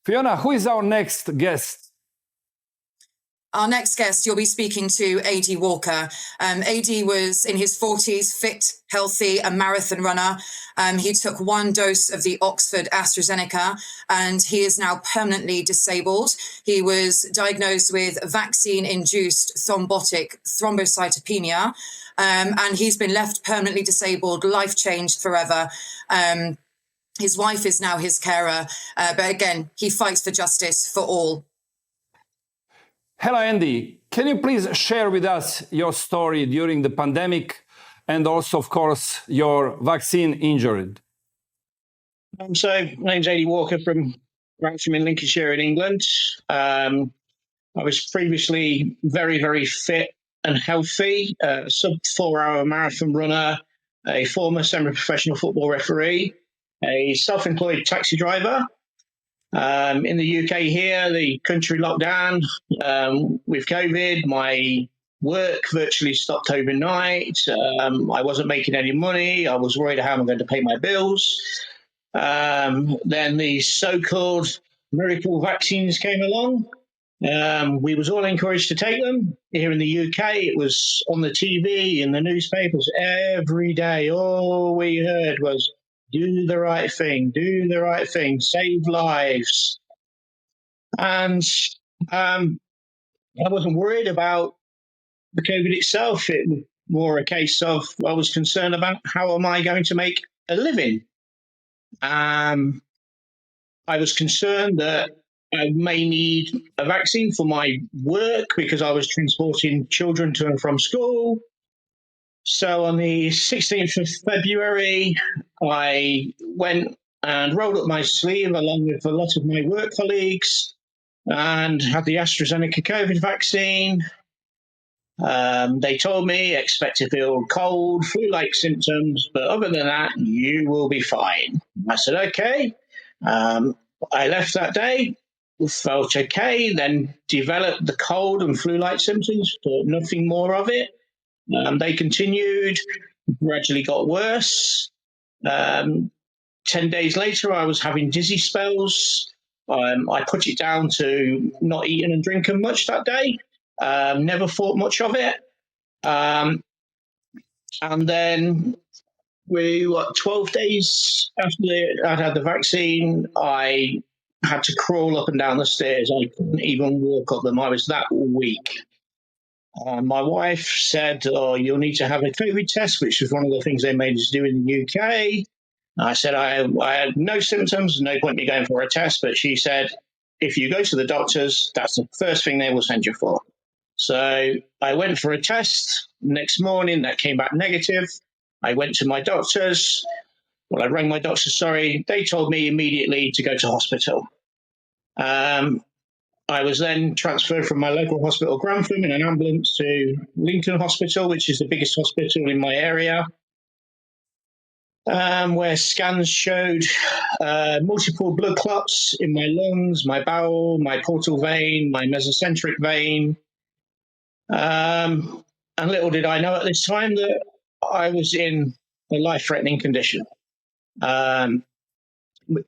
Fiona, who is our next guest? Our next guest, you'll be speaking to Ady Walker. Ady was in his 40s, fit, healthy, a marathon runner. He took one dose of the Oxford AstraZeneca, and he is now permanently disabled. He was diagnosed with vaccine-induced thrombotic thrombocytopenia, and he's been left permanently disabled, life changed forever. His wife is now his carer, but again, he fights for justice for all. Hello, Andy. Can you please share with us your story during the pandemic and also, of course, your vaccine injury? So, my name's Ady Walker from Wrexham in Lincolnshire in England. I was previously very, very fit and healthy, sub-4-hour marathon runner, a former semi-professional football referee, a self-employed taxi driver. In the UK here, the country locked down with COVID. My work virtually stopped overnight. I wasn't making any money. I was worried how I'm going to pay my bills. Then the so-called miracle vaccines came along. We was all encouraged to take them. Here in the UK, it was on the TV, in the newspapers, every day. All we heard was, do the right thing, save lives. And I wasn't worried about the COVID itself. It was more a case of I was concerned about how am I going to make a living. I was concerned that I may need a vaccine for my work because I was transporting children to and from school. So on the 16th of February, I went and rolled up my sleeve along with a lot of my work colleagues and had the AstraZeneca COVID vaccine. They told me, expect to feel cold, flu-like symptoms, but other than that, you will be fine. I said, okay. I left that day, felt okay, then developed the cold and flu-like symptoms, thought nothing more of it. They continued, gradually got worse. 10 days later, I was having dizzy spells. I put it down to not eating and drinking much that day. Never thought much of it. And then 12 days after I'd had the vaccine, I had to crawl up and down the stairs. I couldn't even walk up them. I was that weak. My wife said, oh, you'll need to have a COVID test, which was one of the things they made us do in the UK. I said, I had no symptoms, no point in me going for a test. But she said, if you go to the doctors, that's the first thing they will send you for. So I went for a test. Next morning, that came back negative. I went to my doctors. Well, I rang my doctor, sorry. They told me immediately to go to hospital. I was then transferred from my local hospital, Grantham, in an ambulance to Lincoln Hospital, which is the biggest hospital in my area, where scans showed multiple blood clots in my lungs, my bowel, my portal vein, my mesocentric vein. And little did I know at this time that I was in a life-threatening condition.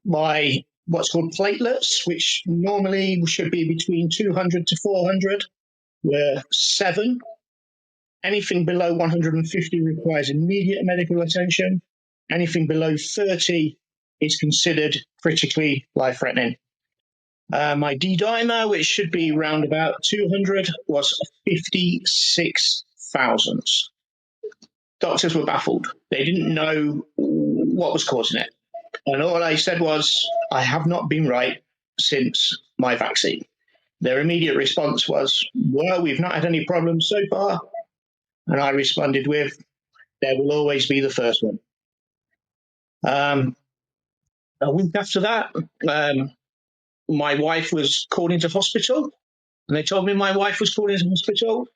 My what's called platelets, which normally should be between 200 to 400, were 7. Anything below 150 requires immediate medical attention. Anything below 30 is considered critically life-threatening. My D-dimer, which should be around about 200, was 56,000. Doctors were baffled. They didn't know what was causing it. And all I said was, I have not been right since my vaccine. Their immediate response was, well, we've not had any problems so far. And I responded with, there will always be the first one. A week after that, my wife was called into hospital. And they told me my wife was called into hospital.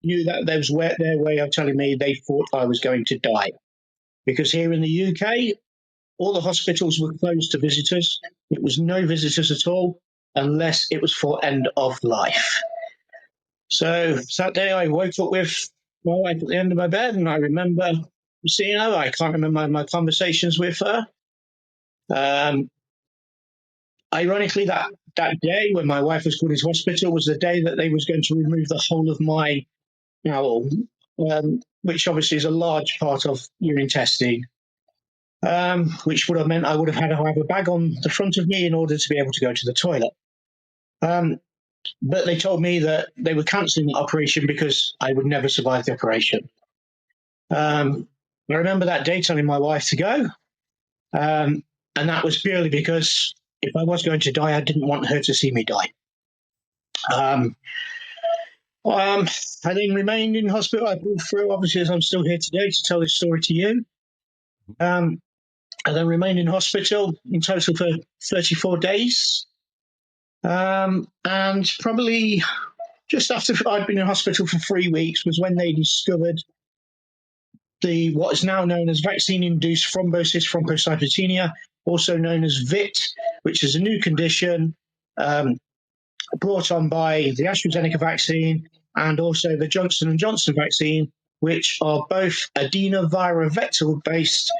Knew that there was their way of telling me they thought I was going to die. Because here in the UK, all the hospitals were closed to visitors. It was no visitors at all, unless it was for end of life. So that day I woke up with my wife at the end of my bed, and I remember seeing her. I can't remember my conversations with her. ironically, that day when my wife was called into hospital was the day that they was going to remove the whole of my bowel, which obviously is a large part of your intestine, which would have meant I would have had to have a bag on the front of me in order to be able to go to the toilet. But they told me that they were cancelling the operation because I would never survive the operation. I remember that day telling my wife to go, and that was purely because if I was going to die, I didn't want her to see me die. I then remained in hospital. I pulled through, obviously, as I'm still here today to tell this story to you. I then remained in hospital in total for 34 days. And probably just after I'd been in hospital for 3 weeks was when they discovered what is now known as vaccine-induced thrombosis thrombocytopenia, also known as VIT, which is a new condition brought on by the AstraZeneca vaccine and also the Johnson & Johnson vaccine, which are both adenoviral-vector-based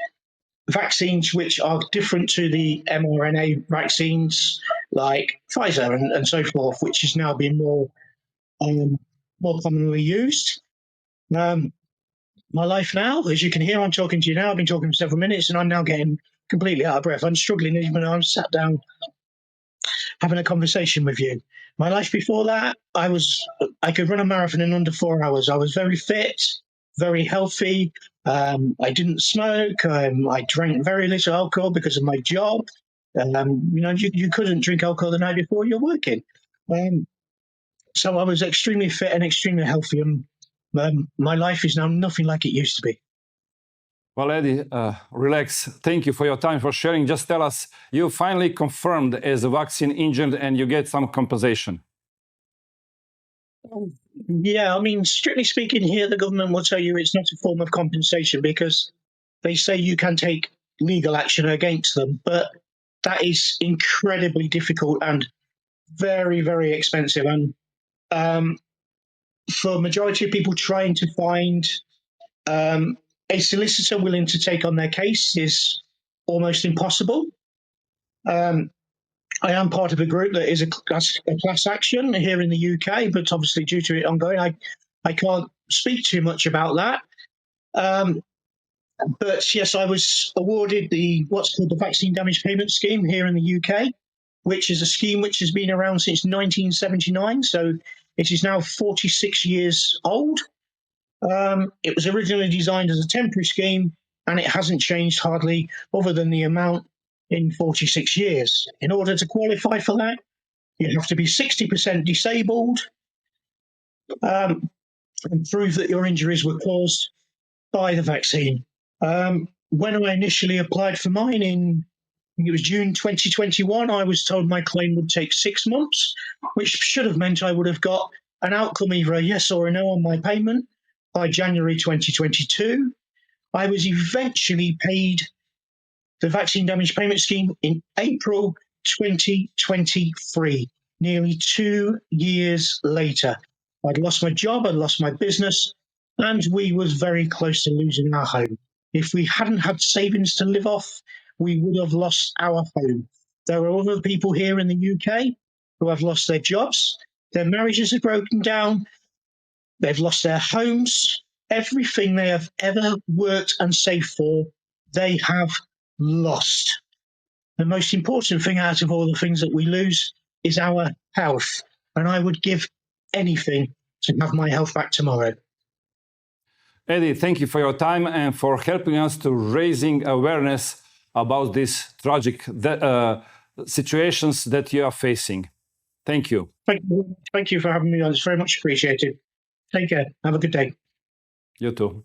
vaccines, which are different to the mRNA vaccines like Pfizer and so forth, which is now being more commonly used. My life now, as you can hear, I'm talking to you now. I've been talking for several minutes, and I'm now getting completely out of breath. I'm struggling even though I'm sat down having a conversation with you. My life before that, I could run a marathon in under 4 hours. I was very fit, very healthy. I didn't smoke. I drank very little alcohol because of my job. You couldn't drink alcohol the night before you're working. So I was extremely fit and extremely healthy, and my life is now nothing like it used to be. Well, Ady, relax. Thank you for your time, for sharing. Just tell us, you finally confirmed as a vaccine injured and you get some compensation. Yeah, I mean, strictly speaking here, the government will tell you it's not a form of compensation because they say you can take legal action against them, but that is incredibly difficult and very, very expensive. And for a majority of people trying to find a solicitor willing to take on their case is almost impossible. I am part of a group that is a class action here in the UK, but obviously due to it ongoing, I can't speak too much about that. But yes, I was awarded what's called the Vaccine Damage Payment Scheme here in the UK, which is a scheme which has been around since 1979. So it is now 46 years old. It was originally designed as a temporary scheme, and it hasn't changed hardly other than the amount in 46 years. In order to qualify for that, you have to be 60% disabled and prove that your injuries were caused by the vaccine. When I initially applied for mine I think it was June 2021, I was told my claim would take 6 months, which should have meant I would have got an outcome, either a yes or a no on my payment, by January 2022. I was eventually paid the Vaccine Damage Payment Scheme in April 2023, nearly 2 years later. I'd lost my job, I'd lost my business, and we was very close to losing our home. If we hadn't had savings to live off, we would have lost our home. There are other people here in the UK who have lost their jobs, their marriages have broken down, they've lost their homes, everything they have ever worked and saved for, they have lost. The most important thing out of all the things that we lose is our health. And I would give anything to have my health back tomorrow. Ady, thank you for your time and for helping us to raising awareness about these tragic situations that you are facing. Thank you. Thank you for having me on. It's very much appreciated. Take care. Have a good day. You too.